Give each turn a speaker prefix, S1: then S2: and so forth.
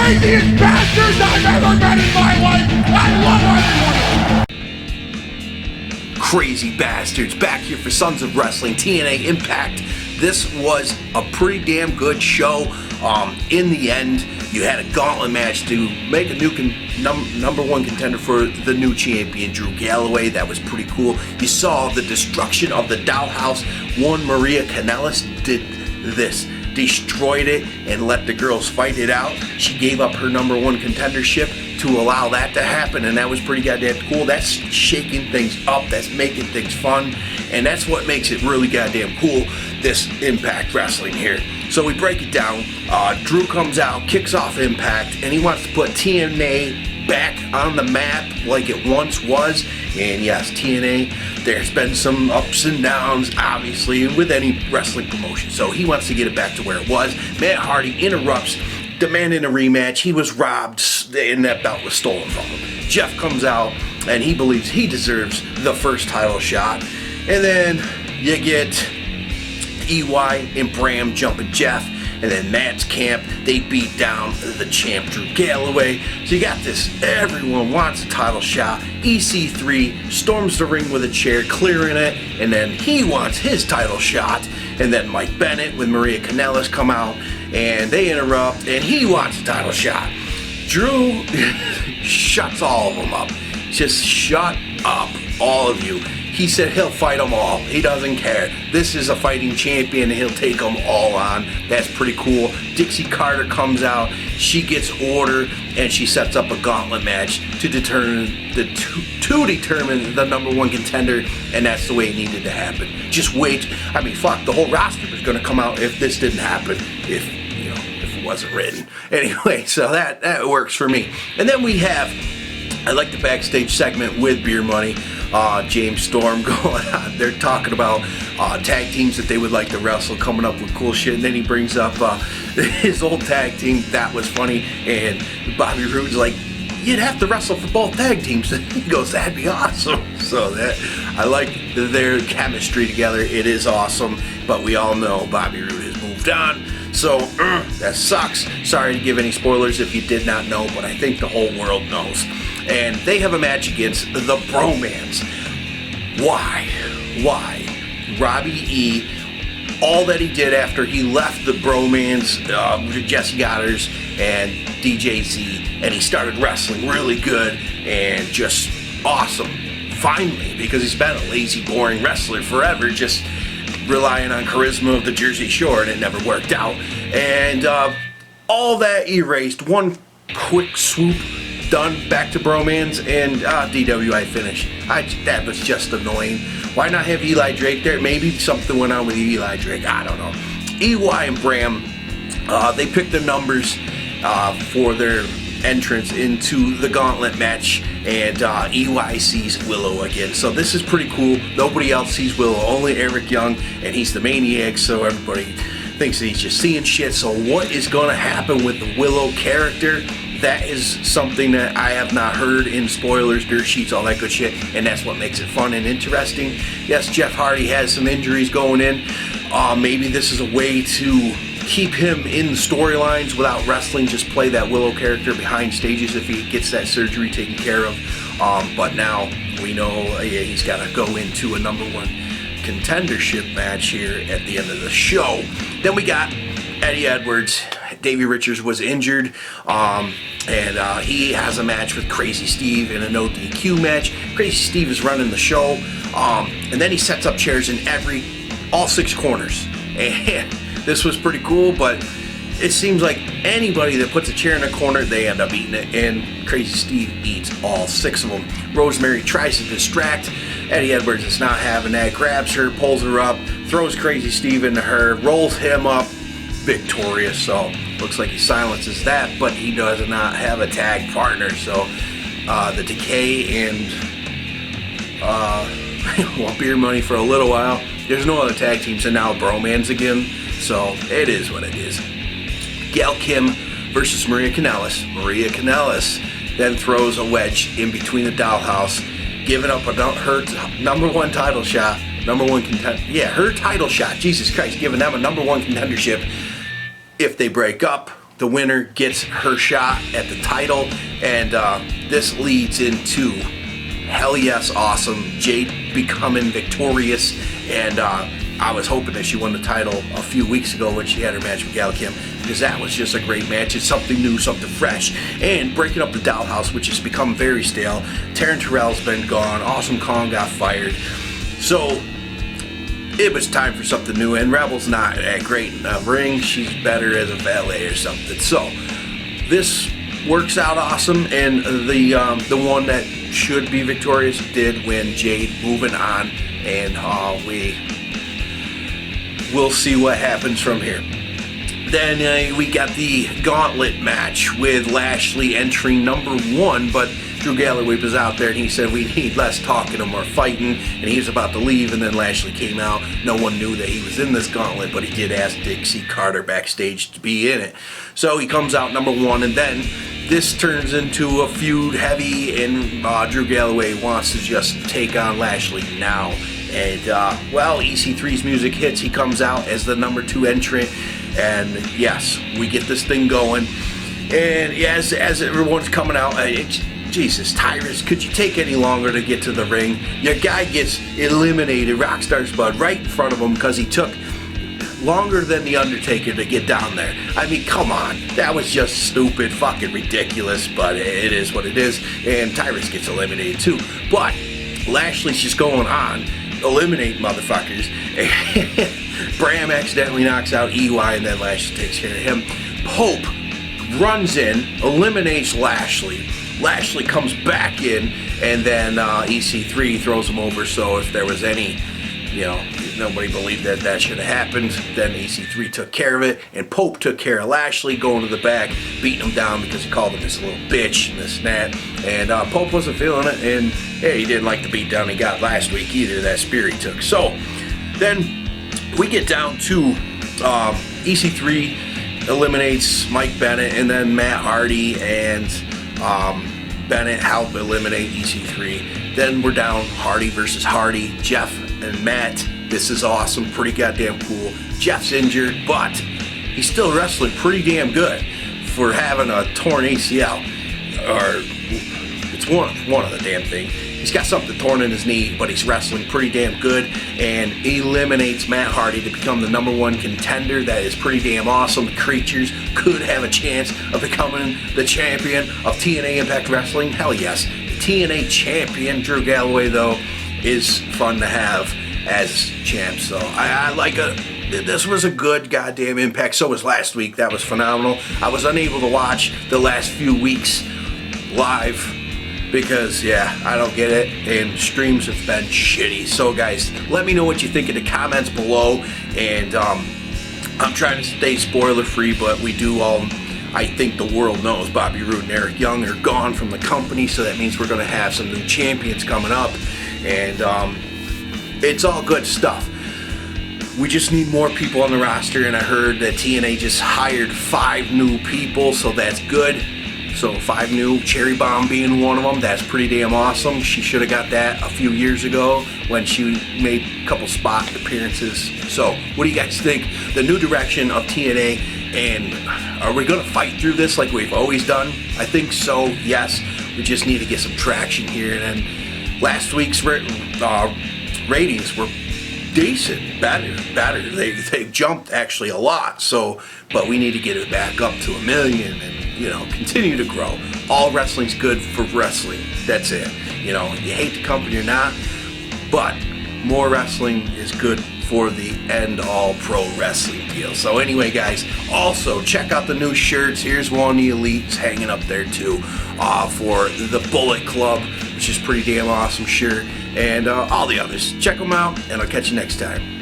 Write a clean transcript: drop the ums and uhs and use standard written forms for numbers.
S1: craziest bastards I've ever met in my life. I love everyone.
S2: Crazy bastards, back here for Sons of Wrestling, TNA Impact. This was a pretty damn good show. In the end, you had a gauntlet match to make a new number one contender for the new champion, Drew Galloway. That was pretty cool. You saw the destruction of the Dollhouse. One Maria Kanellis did this, destroyed it, and let the girls fight it out. She gave up her number one contendership to allow that to happen, and that was pretty goddamn cool. That's shaking things up, that's making things fun, and that's what makes it really goddamn cool, this Impact Wrestling here. So we break it down. Drew comes out, kicks off Impact, and he wants to put TNA back on the map like it once was. And yes, TNA, there's been some ups and downs, obviously, with any wrestling promotion. So he wants to get it back to where it was. Matt Hardy interrupts, demanding a rematch. He was robbed, and that belt was stolen from him. Jeff comes out, and he believes he deserves the first title shot. And then you get EY and Bram jumping Jeff, and then Matt's camp, they beat down the champ Drew Galloway. So you got this, everyone wants a title shot. EC3 storms the ring with a chair, clearing it, and then he wants his title shot. And then Mike Bennett with Maria Kanellis come out, and they interrupt, and he wants a title shot. Drew shuts all of them up. Just shut up, all of you. He said he'll fight them all. He doesn't care. This is a fighting champion, and he'll take them all on. That's pretty cool. Dixie Carter comes out. She gets order, and she sets up a gauntlet match to determine the number one contender, and that's the way it needed to happen. Just wait. I mean, fuck, the whole roster was going to come out if this didn't happen. If it wasn't written. Anyway, so that works for me. And then we have, I like the backstage segment with Beer Money. James Storm going on. They're talking about tag teams that they would like to wrestle, coming up with cool shit. And then he brings up his old tag team. That was funny. And Bobby Roode's like, you'd have to wrestle for both tag teams. And he goes, that'd be awesome. So that, I like their chemistry together. It is awesome. But we all know Bobby Roode has moved on. So that sucks. Sorry to give any spoilers if you did not know, but I think the whole world knows. And they have a match against the Bromans. Why? Robbie E., all that he did after he left the Bromans, Jesse Goddard's and DJ Z, and he started wrestling really good and just awesome. Finally, because he's been a lazy, boring wrestler forever, just relying on charisma of the Jersey Shore, and it never worked out. And all that erased, one quick swoop, done, back to Bromans, and DWI finish. That was just annoying. Why not have Eli Drake there? Maybe something went on with Eli Drake. I don't know. EY and Bram, they picked the numbers for their entrance into the gauntlet match, and EY sees Willow again. So this is pretty cool. Nobody else sees Willow, only Eric Young, and he's the maniac, so everybody thinks that he's just seeing shit. So what is going to happen with the Willow character? That is something that I have not heard in spoilers, dirt sheets, all that good shit, and that's what makes it fun and interesting. Yes, Jeff Hardy has some injuries going in. Maybe this is a way to keep him in the storylines without wrestling, just play that Willow character behind stages if he gets that surgery taken care of. But now we know he's got to go into a number one contendership match here at the end of the show. Then we got Eddie Edwards. Davey Richards was injured, and he has a match with Crazy Steve in a no DQ match. Crazy Steve is running the show, and then he sets up chairs in all six corners. And this was pretty cool, but it seems like anybody that puts a chair in a corner, they end up eating it, and Crazy Steve eats all six of them. Rosemary tries to distract. Eddie Edwards is not having that, grabs her, pulls her up, throws Crazy Steve into her, rolls him up, victorious. So looks like he silences that, but he does not have a tag partner. So the Decay and want Beer Money for a little while. There's no other tag teams, and now Bromans again. So it is what it is. Gail Kim versus Maria Kanellis. Maria Kanellis then throws a wedge in between the Dollhouse, giving up her number one title shot. Her title shot. Jesus Christ, giving them a number one contendership. If they break up, the winner gets her shot at the title, and this leads into hell yes awesome, Jade becoming victorious, and I was hoping that she won the title a few weeks ago when she had her match with Gail Kim, because that was just a great match. It's something new, something fresh, and breaking up the Dollhouse, which has become very stale. Taryn Terrell's been gone, Awesome Kong got fired, so it was time for something new, and Rebel's not that great in the ring. She's better as a valet or something. So this works out awesome, and the one that should be victorious did win. Jade moving on, and we'll see what happens from here. Then we got the gauntlet match with Lashley entering number 1, but Drew Galloway was out there and he said we need less talking and more fighting, and he was about to leave, and then Lashley came out. No one knew that he was in this gauntlet, but he did ask Dixie Carter backstage to be in it. So he comes out number 1, and then this turns into a feud heavy, and Drew Galloway wants to just take on Lashley now. And well, EC3's music hits. He comes out as the number 2 entrant, and yes, we get this thing going. And as everyone's coming out, Jesus, Tyrus, could you take any longer to get to the ring? Your guy gets eliminated, Rockstar Spud, right in front of him because he took longer than The Undertaker to get down there. I mean, come on. That was just stupid, fucking ridiculous, but it is what it is. And Tyrus gets eliminated too. But Lashley's just going on, eliminate motherfuckers. Bram accidentally knocks out EY, and then Lashley takes care of him. Pope runs in, eliminates Lashley. Lashley comes back in, and then EC3 throws him over. So if there was any, nobody believed that should have happened, then EC3 took care of it, and Pope took care of Lashley, going to the back, beating him down because he called him this little bitch and this and that. And Pope wasn't feeling it, and he didn't like the beat down he got last week either, that spear he took. So then we get down to EC3 eliminates Mike Bennett, and then Matt Hardy and Bennett help eliminate EC3. Then we're down Hardy versus Hardy, Jeff and Matt. This is awesome, pretty goddamn cool. Jeff's injured, but he's still wrestling pretty damn good for having a torn ACL, or it's one of the damn thing. He's got something torn in his knee, but he's wrestling pretty damn good, and eliminates Matt Hardy to become the number 1 contender. That is pretty damn awesome. The Creatures could have a chance of becoming the champion of TNA Impact Wrestling. Hell yes. The TNA champion, Drew Galloway, though, is fun to have as champ. So I like it. This was a good goddamn Impact. So was last week. That was phenomenal. I was unable to watch the last few weeks live because, I don't get it, and streams have been shitty. So guys, let me know what you think in the comments below, and I'm trying to stay spoiler free, but we do all, I think the world knows, Bobby Roode and Eric Young are gone from the company, so that means we're going to have some new champions coming up, and it's all good stuff. We just need more people on the roster, and I heard that TNA just hired 5 new people, so that's good. So 5 new, Cherry Bomb being one of them. That's pretty damn awesome. She should have got that a few years ago when she made a couple spot appearances. So what do you guys think? The new direction of TNA, and are we going to fight through this like we've always done? I think so, yes. We just need to get some traction here. And then last week's ratings were decent, better. They jumped actually a lot. So, but we need to get it back up to 1 million and continue to grow. All wrestling's good for wrestling. That's it. You hate the company or not, but more wrestling is good for the end all pro wrestling deal. So anyway, guys, also check out the new shirts. Here's one of the Elites hanging up there too, for the Bullet Club, which is pretty damn awesome shirt, and all the others. Check them out, and I'll catch you next time.